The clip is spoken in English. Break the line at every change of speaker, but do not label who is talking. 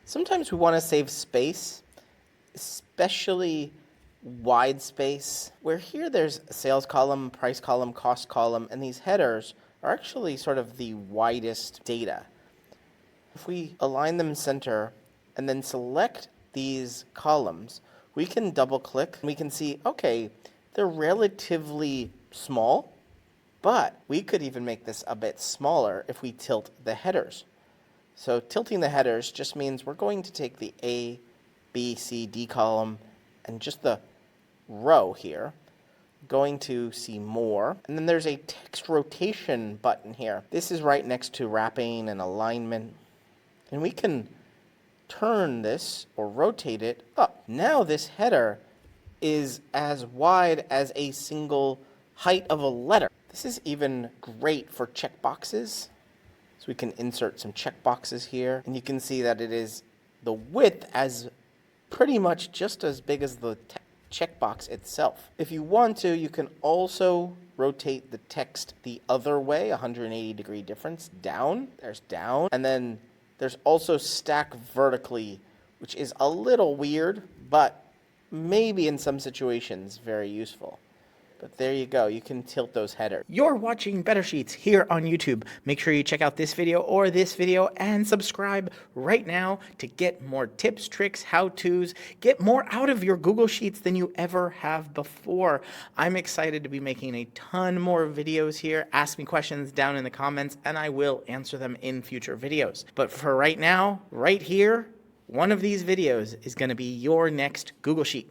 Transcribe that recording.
Sometimes we want to save space, especially wide space, where here there's a sales column, price column, cost column, and these headers are actually sort of the widest data. If we align them center and then select these columns, we can double click and we can see, okay, they're relatively small, but we could even make this a bit smaller if we tilt the headers. So tilting the headers just means we're going to take the A, B, C, D column and just the row here, going to see more, and then there's a text rotation button here. This is right next to wrapping and alignment, and we can turn this or rotate it up. Now this header is as wide as a single height of a letter. This is even great for checkboxes. So we can insert some checkboxes here, and you can see that it is the width as pretty much just as big as the checkbox itself. If you want to, you can also rotate the text the other way, 180-degree difference, down. There's down. And then there's also stack vertically, which is a little weird, but maybe in some situations very useful. But there you go, you can tilt those headers.
You're watching Better Sheets here on YouTube. Make sure you check out this video or this video and subscribe right now to get more tips, tricks, how-tos, get more out of your Google Sheets than you ever have before. I'm excited to be making a ton more videos here. Ask me questions down in the comments and I will answer them in future videos. But for right now, right here, one of these videos is going to be your next Google Sheet.